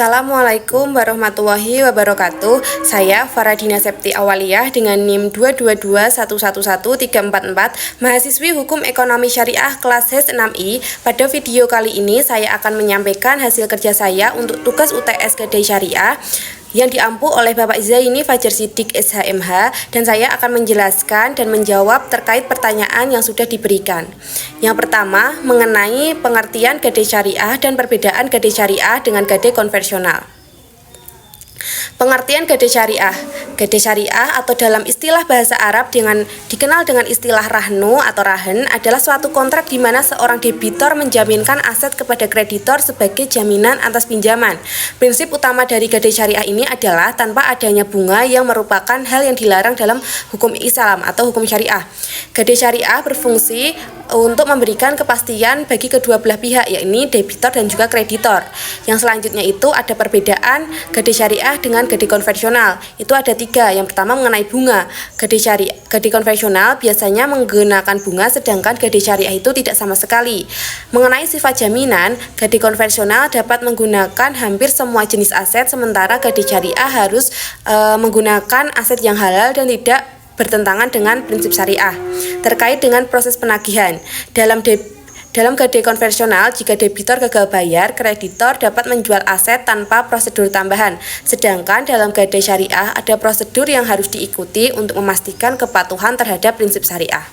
Assalamualaikum warahmatullahi wabarakatuh. Saya Faradina Septi Awaliyah dengan NIM 222111344, mahasiswi Hukum Ekonomi Syariah kelas HES 6I. Pada video kali ini saya akan menyampaikan hasil kerja saya untuk tugas UTS Kedai Syariah yang diampu oleh Bapak Zaini Fajar Siddiq SHMH, dan saya akan menjelaskan dan menjawab terkait pertanyaan yang sudah diberikan. Yang pertama, mengenai pengertian Kedai Syariah dan perbedaan Kedai Syariah dengan Kedai konvensional. Pengertian Kedai Syariah. Kedai Syariah atau dalam istilah bahasa Arab dikenal dengan istilah rahnu atau rahen adalah suatu kontrak di mana seorang debitor menjaminkan aset kepada kreditor sebagai jaminan atas pinjaman. Prinsip utama dari Kedai Syariah ini adalah tanpa adanya bunga yang merupakan hal yang dilarang dalam hukum Islam atau hukum syariah. Kedai Syariah berfungsi untuk memberikan kepastian bagi kedua belah pihak, yakni debitor dan juga kreditor. Yang selanjutnya itu ada perbedaan Kedai Syariah dengan Kedai konvensional. Itu ada 3. Yang pertama mengenai bunga. Kedai konvensional biasanya menggunakan bunga, sedangkan Kedai Syariah itu tidak sama sekali. Mengenai sifat jaminan, Kedai konvensional dapat menggunakan hampir semua jenis aset, sementara Kedai Syariah harus menggunakan aset yang halal dan tidak bertentangan dengan prinsip syariah. Terkait dengan proses penagihan, dalam Kedai konvensional, jika debitor gagal bayar, kreditor dapat menjual aset tanpa prosedur tambahan. Sedangkan dalam Kedai Syariah ada prosedur yang harus diikuti untuk memastikan kepatuhan terhadap prinsip syariah.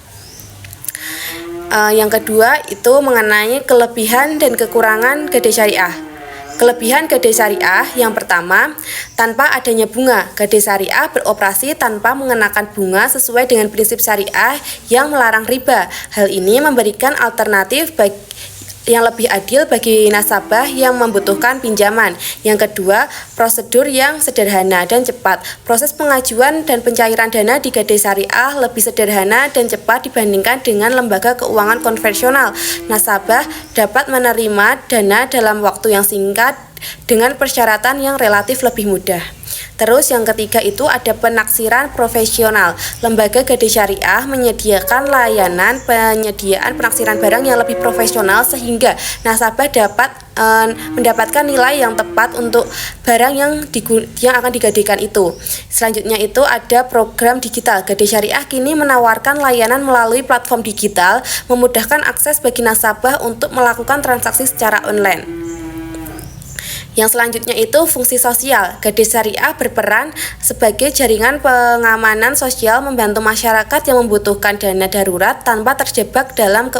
Yang kedua itu mengenai kelebihan dan kekurangan Kedai Syariah. Kelebihan Kedai Syariah yang pertama, tanpa adanya bunga. Kedai Syariah beroperasi tanpa mengenakan bunga sesuai dengan prinsip syariah yang melarang riba. Hal ini memberikan alternatif yang lebih adil bagi nasabah yang membutuhkan pinjaman. Yang kedua, prosedur yang sederhana dan cepat. Proses pengajuan dan pencairan dana di Kedai Syariah lebih sederhana dan cepat dibandingkan dengan lembaga keuangan konvensional. Nasabah dapat menerima dana dalam waktu yang singkat dengan persyaratan yang relatif lebih mudah. Terus yang ketiga itu ada penaksiran profesional. Lembaga Kedai Syariah menyediakan layanan penyediaan penaksiran barang yang lebih profesional sehingga nasabah dapat mendapatkan nilai yang tepat untuk barang yang akan digadaikan itu. Selanjutnya itu ada program digital. Kedai Syariah kini menawarkan layanan melalui platform digital, memudahkan akses bagi nasabah untuk melakukan transaksi secara online. Yang selanjutnya itu fungsi sosial. Kedai Syariah berperan sebagai jaringan pengamanan sosial, membantu masyarakat yang membutuhkan dana darurat tanpa terjebak dalam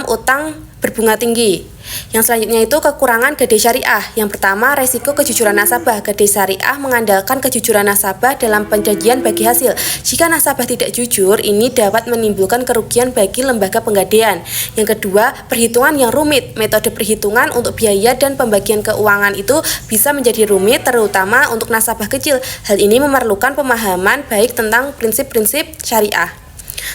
utang berbunga tinggi. Yang selanjutnya itu kekurangan Kedai Syariah. Yang pertama, resiko kejujuran nasabah. Kedai Syariah mengandalkan kejujuran nasabah dalam penjanjian bagi hasil. Jika nasabah tidak jujur, ini dapat menimbulkan kerugian bagi lembaga penggadaian. Yang kedua, perhitungan yang rumit. Metode perhitungan untuk biaya dan pembagian keuangan itu bisa menjadi rumit, terutama untuk nasabah kecil. Hal ini memerlukan pemahaman baik tentang prinsip-prinsip syariah.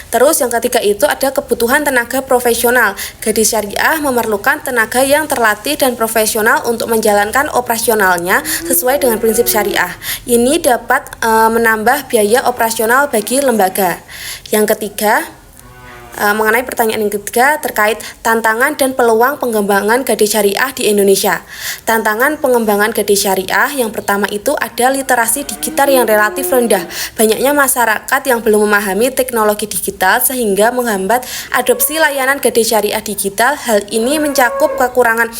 Terus yang ketiga itu ada kebutuhan tenaga profesional. Kedai Syariah memerlukan tenaga yang terlatih dan profesional untuk menjalankan operasionalnya sesuai dengan prinsip syariah. Ini dapat menambah biaya operasional bagi lembaga. Yang ketiga, mengenai pertanyaan yang ketiga terkait tantangan dan peluang pengembangan Kedai Syariah di Indonesia. Tantangan pengembangan Kedai Syariah yang pertama itu ada literasi digital yang relatif rendah. Banyaknya masyarakat yang belum memahami teknologi digital sehingga menghambat adopsi layanan Kedai Syariah digital. Hal ini mencakup kekurangan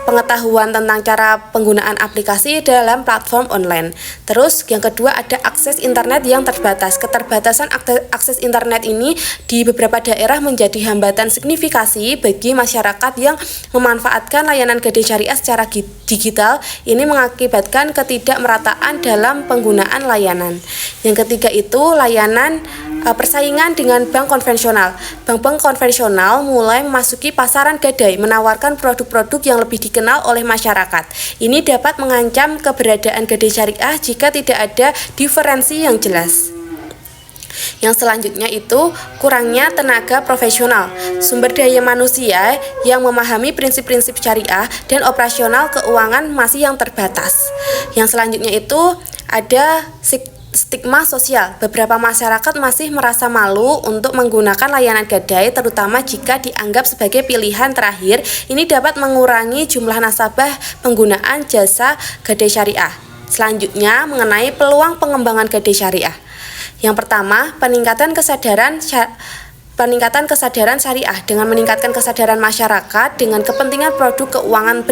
pengetahuan tentang cara penggunaan aplikasi dalam platform online. Terus yang kedua ada akses internet yang terbatas. Keterbatasan akses internet ini di beberapa daerah menjadi hambatan signifikasi bagi masyarakat yang memanfaatkan layanan Kedai Syariah secara digital. Ini mengakibatkan ketidakmerataan dalam penggunaan layanan. Yang ketiga itu layanan persaingan dengan bank konvensional. Bank-bank konvensional mulai memasuki pasaran gadai, menawarkan produk-produk yang lebih dikenal oleh masyarakat. Ini dapat mengancam keberadaan Kedai Syariah jika tidak ada diferensi yang jelas. Yang selanjutnya itu kurangnya tenaga profesional, sumber daya manusia yang memahami prinsip-prinsip syariah dan operasional keuangan masih yang terbatas. Yang selanjutnya itu ada stigma sosial. Beberapa masyarakat masih merasa malu untuk menggunakan layanan gadai, terutama jika dianggap sebagai pilihan terakhir. Ini dapat mengurangi jumlah nasabah penggunaan jasa gadai syariah. Selanjutnya, mengenai peluang pengembangan gadai syariah. Yang pertama, peningkatan kesadaran syariah. Dengan meningkatkan kesadaran masyarakat dengan kepentingan produk keuangan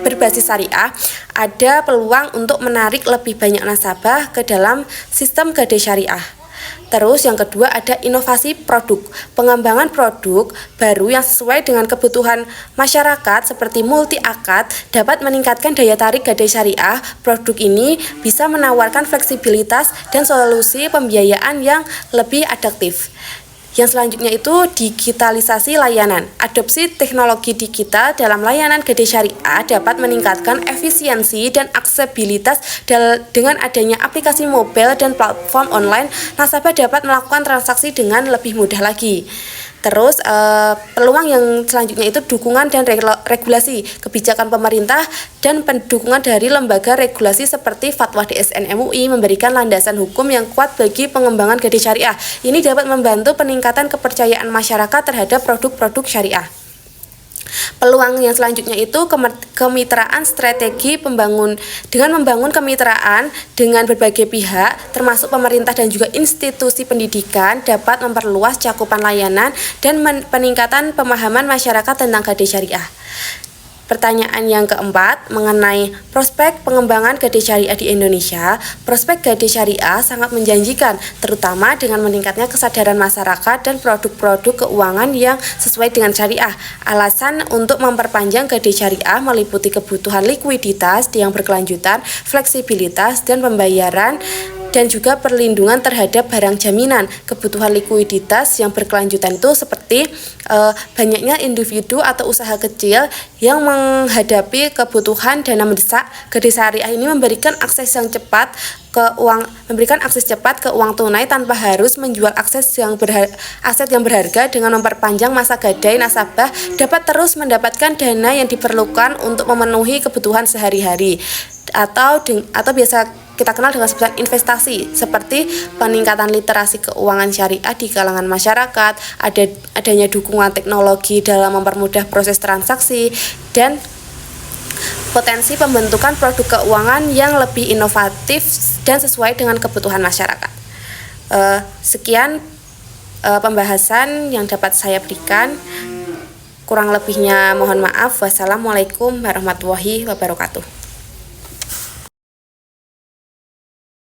berbasis syariah, ada peluang untuk menarik lebih banyak nasabah ke dalam sistem gadai syariah. Terus yang kedua ada inovasi produk. Pengembangan produk baru yang sesuai dengan kebutuhan masyarakat seperti multi akad dapat meningkatkan daya tarik gadai syariah. Produk ini bisa menawarkan fleksibilitas dan solusi pembiayaan yang lebih adaptif. Yang selanjutnya itu digitalisasi layanan. Adopsi teknologi digital dalam layanan gadai syariah dapat meningkatkan efisiensi dan aksesibilitas. Dengan adanya aplikasi mobile dan platform online, nasabah dapat melakukan transaksi dengan lebih mudah lagi. Terus peluang yang selanjutnya itu dukungan dan regulasi. Kebijakan pemerintah dan pendukungan dari lembaga regulasi seperti Fatwa DSN MUI memberikan landasan hukum yang kuat bagi pengembangan gadai syariah. Ini dapat membantu peningkatan kepercayaan masyarakat terhadap produk-produk syariah. Peluang yang selanjutnya itu kemitraan strategi dengan membangun kemitraan dengan berbagai pihak termasuk pemerintah dan juga institusi pendidikan dapat memperluas cakupan layanan dan peningkatan pemahaman masyarakat tentang gadai syariah. Pertanyaan yang keempat mengenai prospek pengembangan gadai syariah di Indonesia. Prospek gadai syariah sangat menjanjikan, terutama dengan meningkatnya kesadaran masyarakat dan produk-produk keuangan yang sesuai dengan syariah. Alasan untuk memperpanjang gadai syariah meliputi kebutuhan likuiditas yang berkelanjutan, fleksibilitas dan pembayaran, dan juga perlindungan terhadap barang jaminan. Kebutuhan likuiditas yang berkelanjutan itu seperti banyaknya individu atau usaha kecil yang menghadapi kebutuhan dana mendesak. Gadai syariah ini memberikan akses cepat ke uang tunai tanpa harus menjual aset yang berharga. Dengan memperpanjang masa gadai, nasabah dapat terus mendapatkan dana yang diperlukan untuk memenuhi kebutuhan sehari-hari atau biasa kita kenal dengan sebutan investasi, seperti peningkatan literasi keuangan syariah di kalangan masyarakat, adanya dukungan teknologi dalam mempermudah proses transaksi, dan potensi pembentukan produk keuangan yang lebih inovatif dan sesuai dengan kebutuhan masyarakat. Sekian pembahasan yang dapat saya berikan. Kurang lebihnya mohon maaf. Wassalamualaikum warahmatullahi wabarakatuh.